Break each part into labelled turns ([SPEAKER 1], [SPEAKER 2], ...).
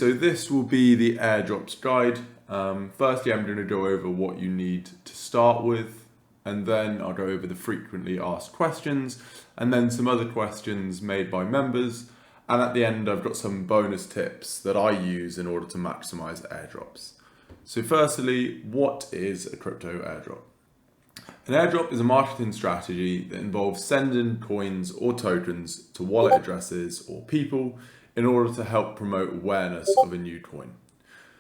[SPEAKER 1] so this will be the Airdrops guide. Firstly, I'm going to go over what you need to start with, and then I'll go over the frequently asked questions, and then some other questions made by members. And at the end, I've got some bonus tips that I use in order to maximize airdrops. So firstly, what is a crypto airdrop? An airdrop is a marketing strategy that involves sending coins or tokens to wallet addresses or people in order to help promote awareness of a new coin.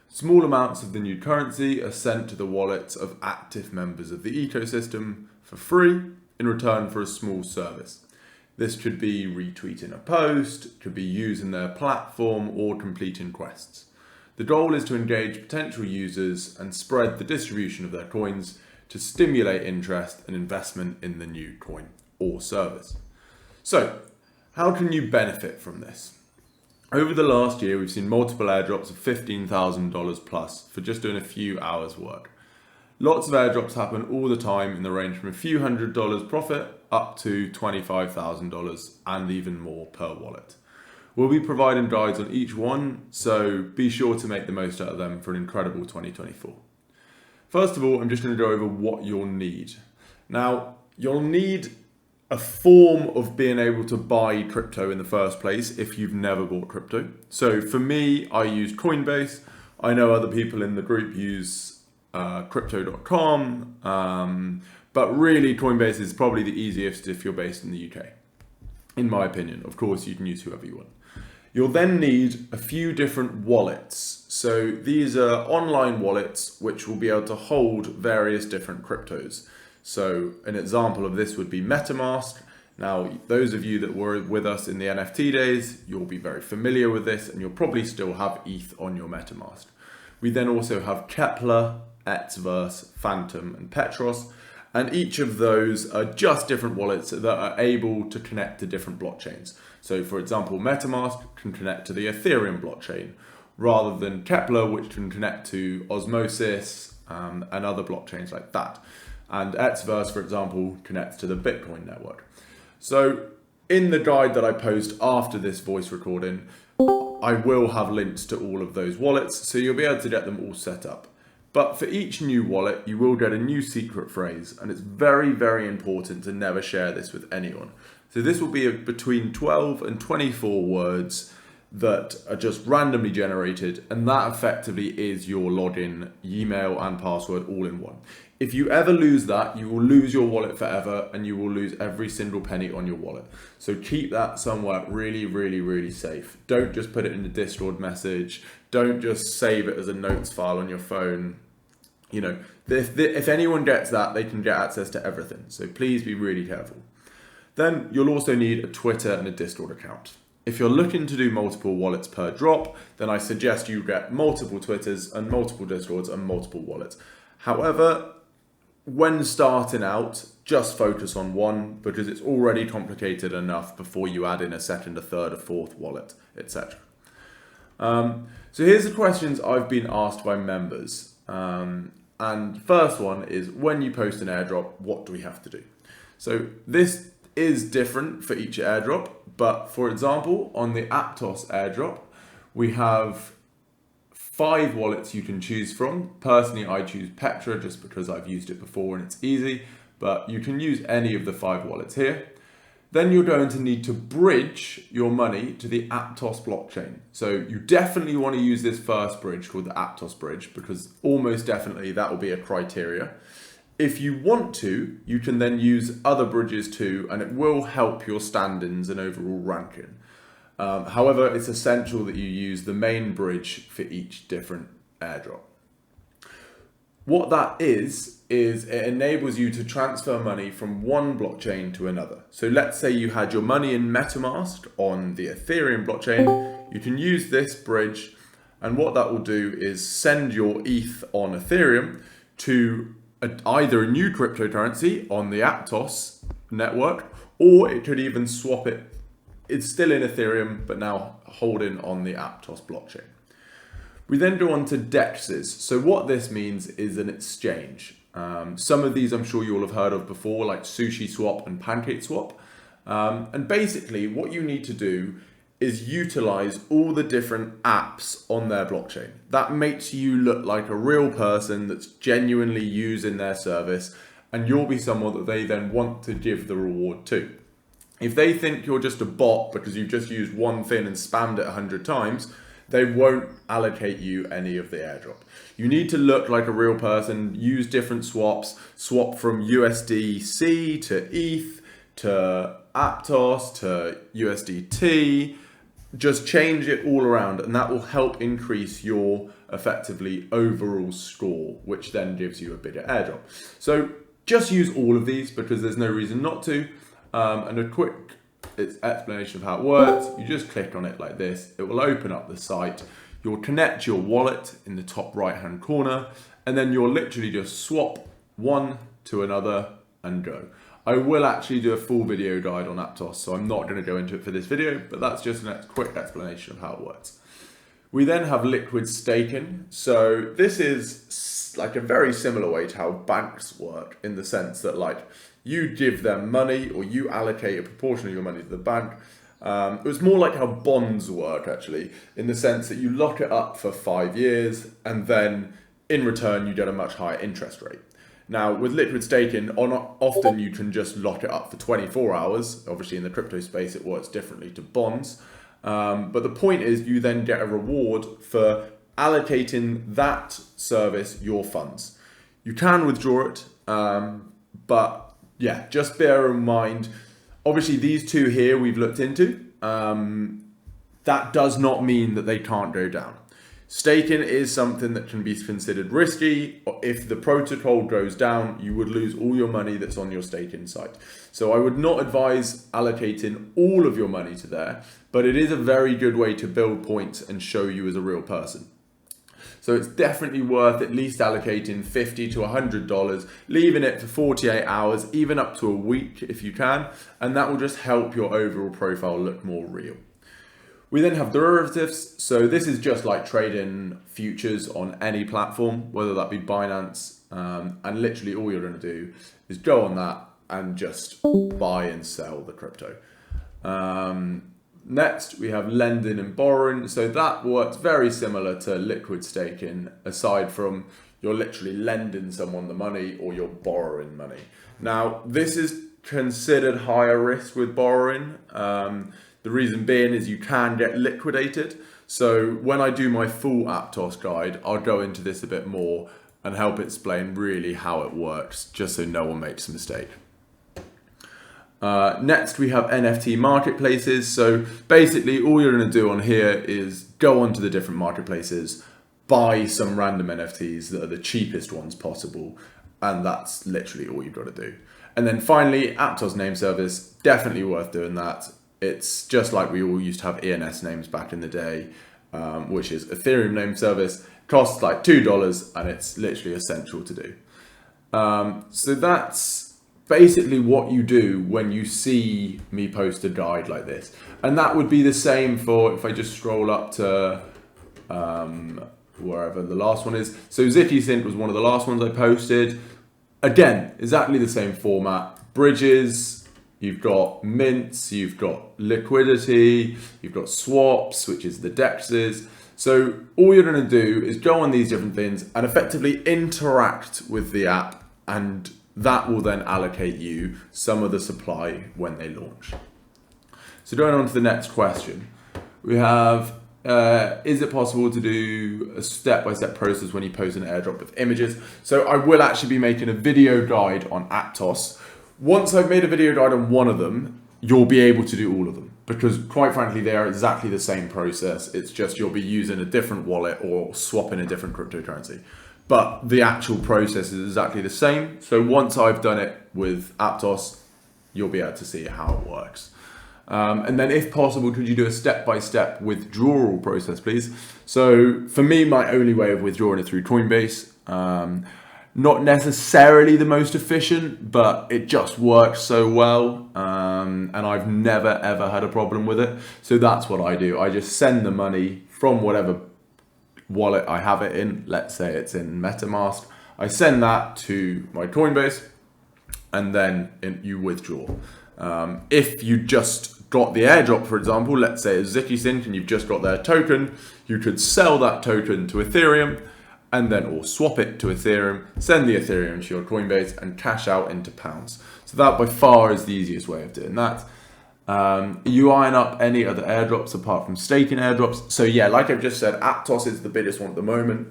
[SPEAKER 1] Small amounts of the new currency are sent to the wallets of active members of the ecosystem for free in return for a small service. This could be retweeting a post, could be using their platform, or completing quests. The goal is to engage potential users and spread the distribution of their coins to stimulate interest and investment in the new coin or service. So, how can you benefit from this? Over the last year, we've seen multiple airdrops of $15,000 plus for just doing a few hours work. Lots of airdrops happen all the time in the range from a few $100s profit up to $25,000 and even more per wallet. We'll be providing guides on each one, so be sure to make the most out of them for an incredible 2024. First of all, I'm just going to go over what you'll need. Now, you'll need a form of being able to buy crypto in the first place if you've never bought crypto. So for me, I use Coinbase. I know other people in the group use crypto.com, but really Coinbase is probably the easiest if you're based in the UK, in my opinion. Of course, you can use whoever you want. You'll then need a few different wallets. So these are online wallets which will be able to hold various different cryptos. So an example of this would be MetaMask. Now, those of you that were with us in the NFT days, you'll be very familiar with this, and you'll probably still have ETH on your MetaMask. We then also have Kepler, Etzverse, Phantom, and Petros, and each of those are just different wallets that are able to connect to different blockchains. So for example, MetaMask can connect to the Ethereum blockchain, rather than Kepler, which can connect to Osmosis and other blockchains like that. And Etzverse, for example, connects to the Bitcoin network. So in the guide that I post after this voice recording, I will have links to all of those wallets, so you'll be able to get them all set up. But for each new wallet, you will get a new secret phrase, and it's very, very important to never share this with anyone. So this will be between 12 and 24 words that are just randomly generated, and that effectively is your login, email, and password all in one. If you ever lose that, you will lose your wallet forever, and you will lose every single penny on your wallet. So keep that somewhere really, really, really safe. Don't just put it in a Discord message. Don't just save it as a notes file on your phone. You know, if anyone gets that, they can get access to everything. So please be really careful. Then you'll also need a Twitter and a Discord account. If you're looking to do multiple wallets per drop, then I suggest you get multiple Twitters and multiple Discords and multiple wallets. However, when starting out, just focus on one, because it's already complicated enough before you add in a second, a third, a fourth wallet, etc. So here's the questions I've been asked by members. And first one is, when you post an airdrop, what do we have to do? So this is different for each airdrop, but for example, on the Aptos airdrop, we have 5 wallets you can choose from. Personally, I choose Petra just because I've used it before and it's easy, but you can use any of the 5 wallets here. Then you're going to need to bridge your money to the Aptos blockchain. So you definitely want to use this first bridge called the Aptos bridge, because almost definitely that will be a criteria. If you want to, you can then use other bridges too, and it will help your standings and overall ranking. However, it's essential that you use the main bridge for each different airdrop. What that is it enables you to transfer money from one blockchain to another. So let's say you had your money in MetaMask on the Ethereum blockchain. You can use this bridge, and what that will do is send your ETH on Ethereum to either a new cryptocurrency on the Aptos network, or it could even swap it. It's still in Ethereum, but now holding on the Aptos blockchain. We then go on to DEXs. So what this means is an exchange. Some of these I'm sure you all have heard of before, like SushiSwap and PancakeSwap. And basically what you need to do is utilize all the different apps on their blockchain. That makes you look like a real person that's genuinely using their service, and you'll be someone that they then want to give the reward to. If they think you're just a bot because you've just used one thing and spammed it 100 times, they won't allocate you any of the airdrop. You need to look like a real person, use different swaps, swap from USDC to ETH to Aptos to USDT, just change it all around, and that will help increase your effectively overall score, which then gives you a bigger airdrop. So just use all of these because there's no reason not to. And a quick explanation of how it works: you just click on it like this, it will open up the site, you'll connect your wallet in the top right hand corner, and then you'll literally just swap one to another and go. I will actually do a full video guide on Aptos, so I'm not going to go into it for this video, but that's just a quick explanation of how it works. We then have liquid staking. So this is like a very similar way to how banks work, in the sense that like you give them money or you allocate a proportion of your money to the bank. It was more like how bonds work actually, in the sense that you lock it up for 5 years and then in return you get a much higher interest rate. Now with liquid staking, often you can just lock it up for 24 hours. Obviously in the crypto space it works differently to bonds. But the point is you then get a reward for allocating that service your funds. You can withdraw it, but yeah, just bear in mind, obviously these two here we've looked into, that does not mean that they can't go down. Staking is something that can be considered risky. If the protocol goes down, you would lose all your money that's on your staking site. So I would not advise allocating all of your money to there, but it is a very good way to build points and show you as a real person. So it's definitely worth at least allocating $50 to $100, leaving it for 48 hours, even up to a week if you can, and that will just help your overall profile look more real. We then have derivatives. So this is just like trading futures on any platform, whether that be Binance, and literally all you're going to do is go on that and just buy and sell the crypto. Next, we have lending and borrowing. So that works very similar to liquid staking, aside from you're literally lending someone the money or you're borrowing money. Now, this is considered higher risk with borrowing. The reason being is you can get liquidated. So when I do my full Aptos guide, I'll go into this a bit more and help explain really how it works, just so no one makes a mistake. Next, we have NFT marketplaces. So basically all you're going to do on here is go onto the different marketplaces, buy some random NFTs that are the cheapest ones possible. And that's literally all you've got to do. And then finally, Aptos name service, definitely worth doing that. It's just like we all used to have ENS names back in the day, which is Ethereum name service, costs like $2 and it's literally essential to do. So that's basically what you do when you see me post a guide like this. And that would be the same for, if I just scroll up to wherever the last one is. So Ziki Sync was one of the last ones I posted. Again, exactly the same format. Bridges, you've got mints, you've got liquidity, you've got swaps, which is the dexes. So all you're going to do is go on these different things and effectively interact with the app, and that will then allocate you some of the supply when they launch. So going on to the next question, we have, is it possible to do a step-by-step process when you post an airdrop with images? So I will actually be making a video guide on Aptos. Once I've made a video guide on one of them, you'll be able to do all of them, because quite frankly, they are exactly the same process. It's just you'll be using a different wallet or swapping a different cryptocurrency. But the actual process is exactly the same. So once I've done it with Aptos, you'll be able to see how it works. And then if possible, could you do a step-by-step withdrawal process, please? So for me, my only way of withdrawing it through Coinbase. Not necessarily the most efficient, but it just works so well. And I've never, ever had a problem with it. So that's what I do. I just send the money from whatever wallet I have it in. Let's say it's in MetaMask. I send that to my Coinbase and then you withdraw. If you just got the airdrop, for example, let's say it's ZikiSync and you've just got their token, you could sell that token to Ethereum and then or swap it to Ethereum, send the Ethereum to your Coinbase and cash out into pounds. So that by far is the easiest way of doing that. You eyeing up any other airdrops apart from staking airdrops? So yeah, like I've just said, Aptos is the biggest one at the moment.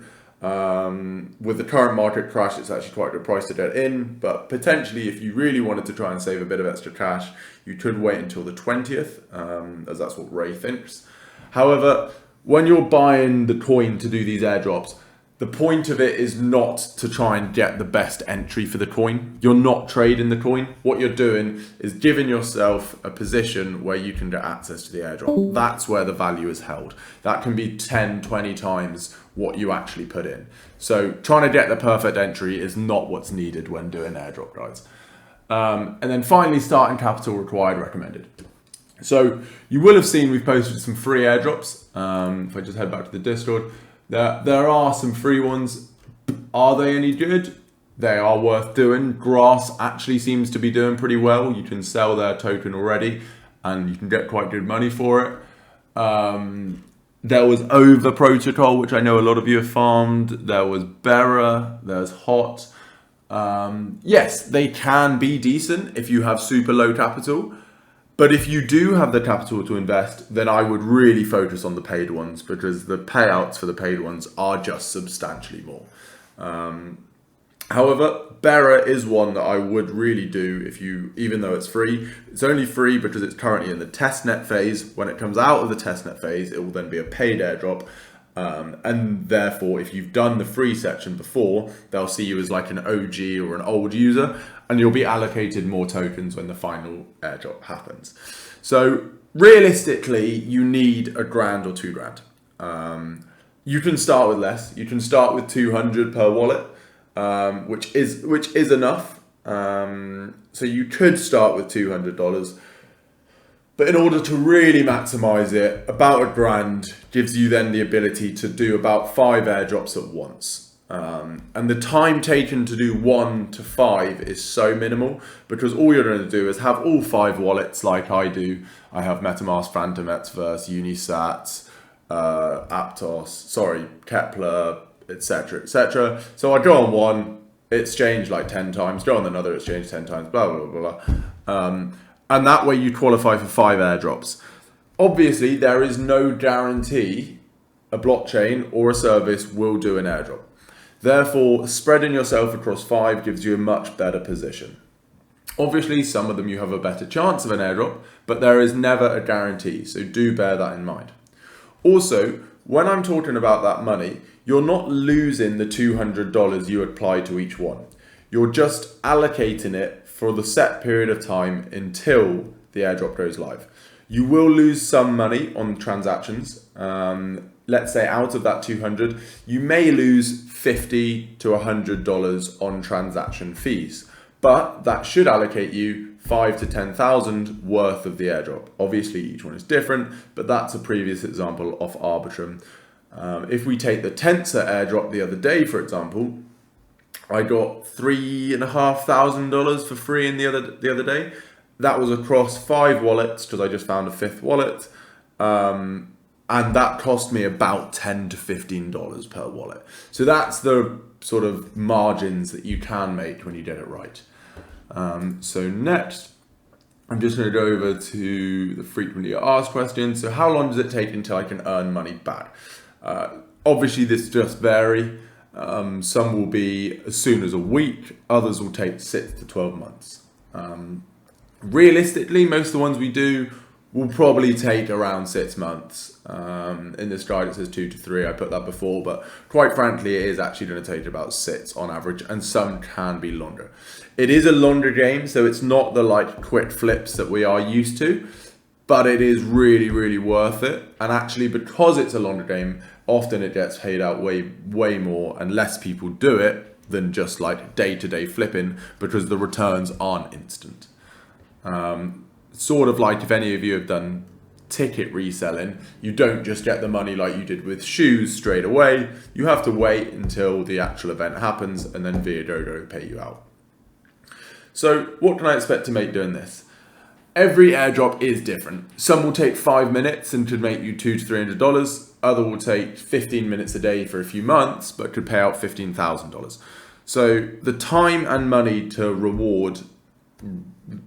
[SPEAKER 1] With the current market crash, it's actually quite a good price to get in, but potentially if you really wanted to try and save a bit of extra cash, you could wait until the 20th, as that's what Ray thinks. However, when you're buying the coin to do these airdrops, the point of it is not to try and get the best entry for the coin. You're not trading the coin. What you're doing is giving yourself a position where you can get access to the airdrop. That's where the value is held. That can be 10, 20 times what you actually put in. So trying to get the perfect entry is not what's needed when doing airdrop, guys. And then finally, starting capital required recommended. So you will have seen we've posted some free airdrops. If I just head back to the Discord, there are some free ones. Are they any good? They are worth doing. Grass actually seems to be doing pretty well. You can sell their token already and you can get quite good money for it. There was Over Protocol, which I know a lot of you have farmed. There was Bera, there's Hot. Yes, they can be decent if you have super low capital. But if you do have the capital to invest, then I would really focus on the paid ones because the payouts for the paid ones are just substantially more. However, Bera is one that I would really do if you, even though it's free. It's only free because it's currently in the testnet phase. When it comes out of the testnet phase, it will then be a paid airdrop. And therefore, if you've done the free section before, they'll see you as like an OG or an old user, and you'll be allocated more tokens when the final airdrop happens. So realistically, you need $1,000 or $2,000. You can start with less. You can start with 200 per wallet, which is enough. So you could start with $200. But in order to really maximize it, about $1,000 gives you then the ability to do about 5 airdrops at once. And the time taken to do 1 to 5 is so minimal because all you're going to do is have all 5 wallets like I do. I have MetaMask, Phantom, Xverse, Unisat, Aptos, Kepler, etc., etc. So I go on one, exchange like 10 times, go on another, exchange 10 times, blah, blah, blah, blah. And that way you qualify for 5 airdrops. Obviously, there is no guarantee a blockchain or a service will do an airdrop. Therefore, spreading yourself across 5 gives you a much better position. Obviously, some of them you have a better chance of an airdrop, but there is never a guarantee, so do bear that in mind. Also, when I'm talking about that money, you're not losing the $200 you apply to each one. You're just allocating it for the set period of time until the airdrop goes live. You will lose some money on transactions. Let's say out of that 200, you may lose $50 to $100 on transaction fees, but that should allocate you 5 to 10,000 worth of the airdrop. Obviously, each one is different, but that's a previous example of Arbitrum. If we take the Tensor airdrop the other day, for example, I got $3,500 for free in the other day. That was across 5 wallets because I just found a 5th wallet. And that cost me about $10 to $15 per wallet. So that's the sort of margins that you can make when you get it right. So next, I'm just going to go over to the frequently asked questions. So how long does it take until I can earn money back? Obviously, this just vary. Some will be as soon as a week. Others will take 6 to 12 months. Realistically, most of the ones we do will probably take around 6 months. In this guide it says 2 to 3, I put that before, but quite frankly it is actually going to take about 6 on average, and some can be longer. It is a longer game, so it's not the like quick flips that we are used to, but it is really, really worth it. And actually, because it's a longer game, often it gets paid out way more, and less people do it than just like day-to-day flipping because the returns aren't instant. Sort of like if any of you have done ticket reselling, you don't just get the money like you did with shoes straight away. You have to wait until the actual event happens, and then Viagogo pay you out. So what can I expect to make doing this? Every airdrop is different. Some will take 5 minutes and could make you $200 to $300. Other will take 15 minutes a day for a few months, but could pay out $15,000. So the time and money to reward,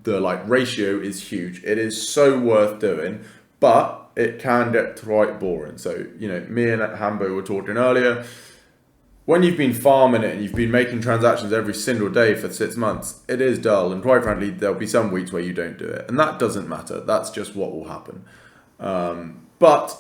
[SPEAKER 1] the ratio is huge. It is so worth doing, but it can get quite boring. So, me and Hambo were talking earlier. When you've been farming it and you've been making transactions every single day for 6 months, it is dull. And quite frankly, there'll be some weeks where you don't do it. And that doesn't matter. That's just what will happen. But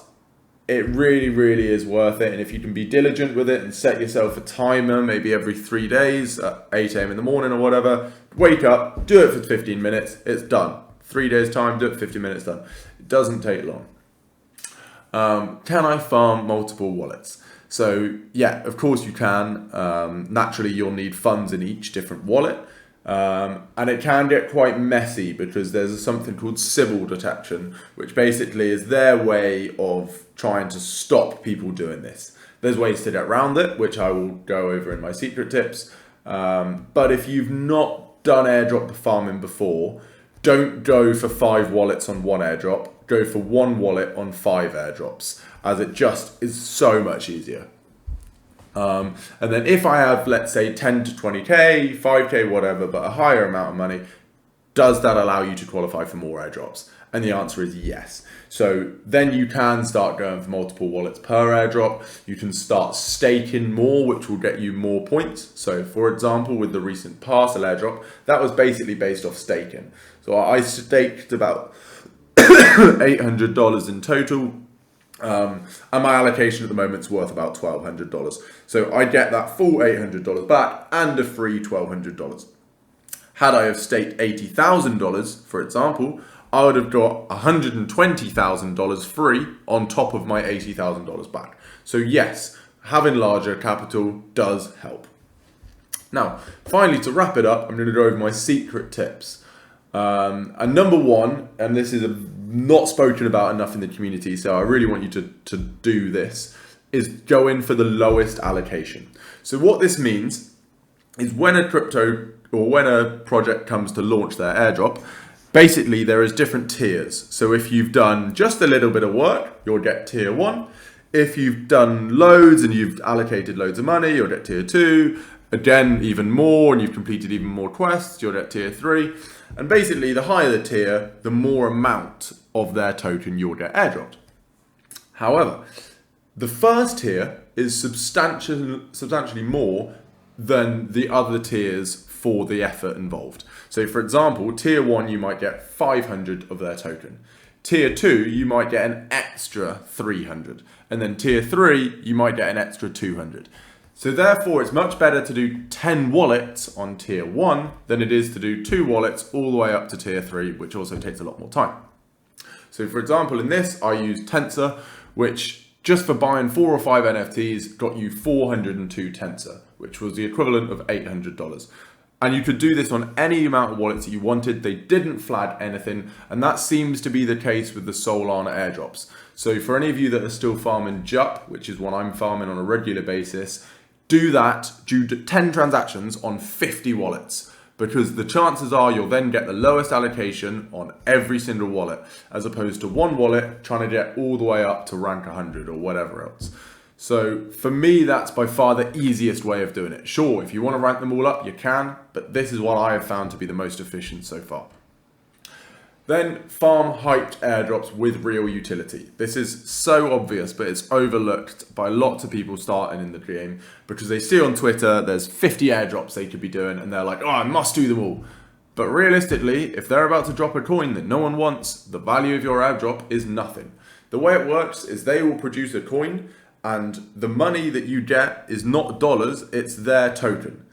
[SPEAKER 1] it really, really is worth it. And if you can be diligent with it and set yourself a timer, maybe every 3 days at 8 a.m. in the morning or whatever, wake up, do it for 15 minutes, it's done. 3 days time, do it for 15 minutes, done. It doesn't take long. Can I farm multiple wallets? So yeah, of course you can. Naturally, you'll need funds in each different wallet. And it can get quite messy because there's something called Sybil detection, which basically is their way of trying to stop people doing this. There's ways to get around it, which I will go over in my secret tips. But if you've not done airdrop farming before, don't go for 5 wallets on one airdrop. Go for 1 wallet on 5 airdrops, as it just is so much easier. And then if I have, let's say, 10 to 20k, 5k, whatever, but a higher amount of money, does that allow you to qualify for more airdrops? And the answer is yes. So then you can start going for multiple wallets per airdrop. You can start staking more, which will get you more points. So for example, with the recent parcel airdrop, that was basically based off staking. So I staked about $800 in total. And my allocation at the moment is worth about $1,200. So I get that full $800 back and a free $1,200. Had I have staked $80,000, for example, I would have got $120,000 free on top of my $80,000 back. So yes, having larger capital does help. Now, finally, to wrap it up, I'm going to go over my secret tips. And number one, and this is not spoken about enough in the community, so I really want you to do this, is go in for the lowest allocation. So what this means is when a crypto or when a project comes to launch their airdrop, basically there is different tiers. So if you've done just a little bit of work, you'll get tier 1. If you've done loads and you've allocated loads of money, you'll get tier 2. Again, even more, and you've completed even more quests, you'll get tier 3. And basically, the higher the tier, the more amount of their token you'll get airdropped. However, the first tier is substantially more than the other tiers for the effort involved. So for example, tier 1, you might get 500 of their token. Tier 2, you might get an extra 300. And then tier 3, you might get an extra 200. So therefore, it's much better to do 10 wallets on tier 1 than it is to do 2 wallets all the way up to tier 3, which also takes a lot more time. So for example, in this, I used Tensor, which just for buying 4 or 5 NFTs got you 402 Tensor, which was the equivalent of $800. And you could do this on any amount of wallets that you wanted. They didn't flag anything, and that seems to be the case with the Solana airdrops. So for any of you that are still farming JUP, which is what I'm farming on a regular basis, do that, do 10 transactions on 50 wallets, because the chances are you'll then get the lowest allocation on every single wallet, as opposed to one wallet trying to get all the way up to rank 100 or whatever else. So for me, that's by far the easiest way of doing it. Sure, if you want to rank them all up, you can, but this is what I have found to be the most efficient so far. Then farm hyped airdrops with real utility. This is so obvious, but it's overlooked by lots of people starting in the game because they see on Twitter there's 50 airdrops they could be doing and they're like, oh, I must do them all. But realistically, if they're about to drop a coin that no one wants, the value of your airdrop is nothing. The way it works is they will produce a coin and the money that you get is not dollars, it's their token.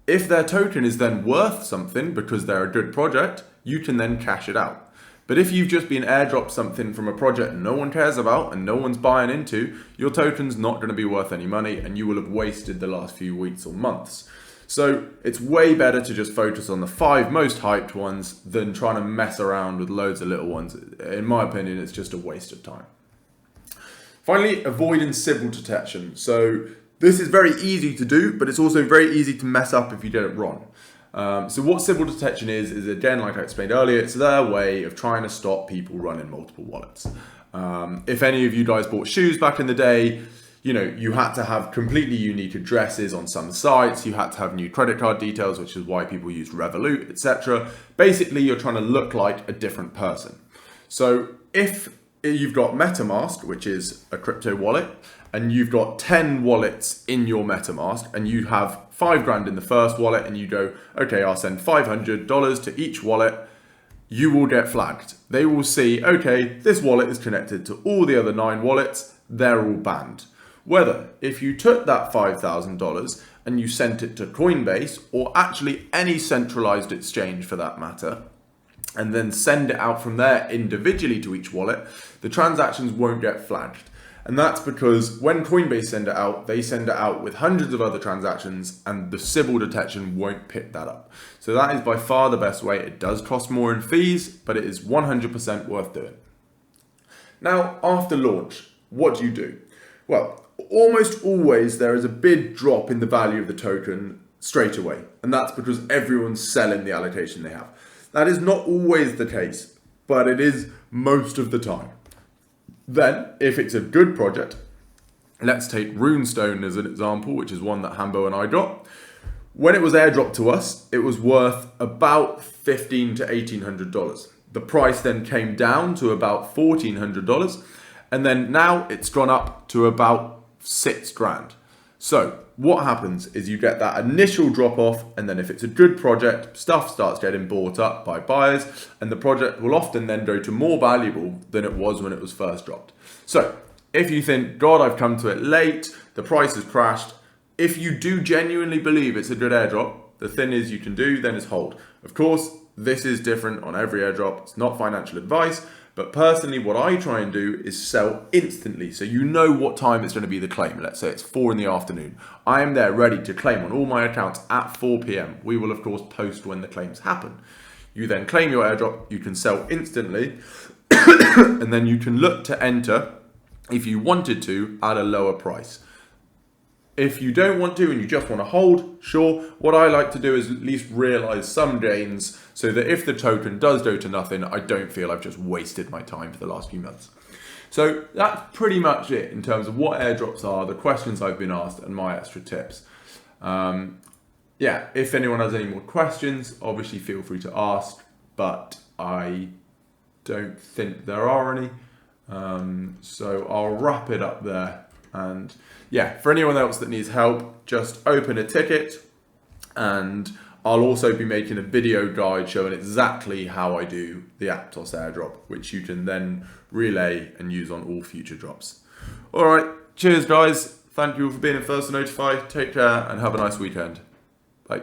[SPEAKER 1] If their token is then worth something because they're a good project, you can then cash it out. But if you've just been airdropped something from a project no one cares about and no one's buying into, your token's not going to be worth any money and you will have wasted the last few weeks or months. So it's way better to just focus on the 5 most hyped ones than trying to mess around with loads of little ones. In my opinion, it's just a waste of time. Finally, avoiding Sybil detection. So this is very easy to do, but it's also very easy to mess up if you get it wrong. So what symbol detection is again, like I explained earlier, it's their way of trying to stop people running multiple wallets. If any of you guys bought shoes back in the day, you know, you had to have completely unique addresses on some sites. You had to have new credit card details, which is why people used Revolut, etc. Basically, you're trying to look like a different person. So if you've got MetaMask, which is a crypto wallet, and you've got 10 wallets in your MetaMask, and you have $5,000 in the first wallet, and you go, okay, I'll send $500 to each wallet, you will get flagged. They will see, okay, this wallet is connected to all the other 9 wallets, they're all banned. Whether if you took that $5,000 and you sent it to Coinbase, or actually any centralized exchange for that matter, and then send it out from there individually to each wallet, the transactions won't get flagged. And that's because when Coinbase send it out, they send it out with hundreds of other transactions, and the Sybil detection won't pick that up. So that is by far the best way. It does cost more in fees, but it is 100% worth doing. Now, after launch, what do you do? Well, almost always there is a big drop in the value of the token straight away. And that's because everyone's selling the allocation they have. That is not always the case, but it is most of the time. Then, if it's a good project, let's take Runestone as an example, which is one that Hambo and I got. When it was airdropped to us, it was worth about $1,500 to $1,800. The price then came down to about $1,400, and then now it's gone up to about $6,000. So what happens is you get that initial drop off, and then if it's a good project, stuff starts getting bought up by buyers, and the project will often then go to more valuable than it was when it was first dropped. So if you think, God, I've come to it late, the price has crashed, if you do genuinely believe it's a good airdrop, the thing is you can do then is hold. Of course, this is different on every airdrop. It's not financial advice. But personally, what I try and do is sell instantly. So you know what time it's going to be the claim. Let's say it's 4 in the afternoon. I am there ready to claim on all my accounts at 4 p.m. We will, of course, post when the claims happen. You then claim your airdrop. You can sell instantly. And then you can look to enter, if you wanted to, at a lower price. If you don't want to and you just want to hold, sure. What I like to do is at least realize some gains so that if the token does go to nothing, I don't feel I've just wasted my time for the last few months. So that's pretty much it in terms of what airdrops are, the questions I've been asked, and my extra tips. If anyone has any more questions, obviously feel free to ask, but I don't think there are any. So I'll wrap it up there. And yeah, for anyone else that needs help, just open a ticket, and I'll also be making a video guide showing exactly how I do the Aptos airdrop, which you can then relay and use on all future drops. All right, cheers guys. Thank you for being the first to notify. Take care and have a nice weekend. Bye.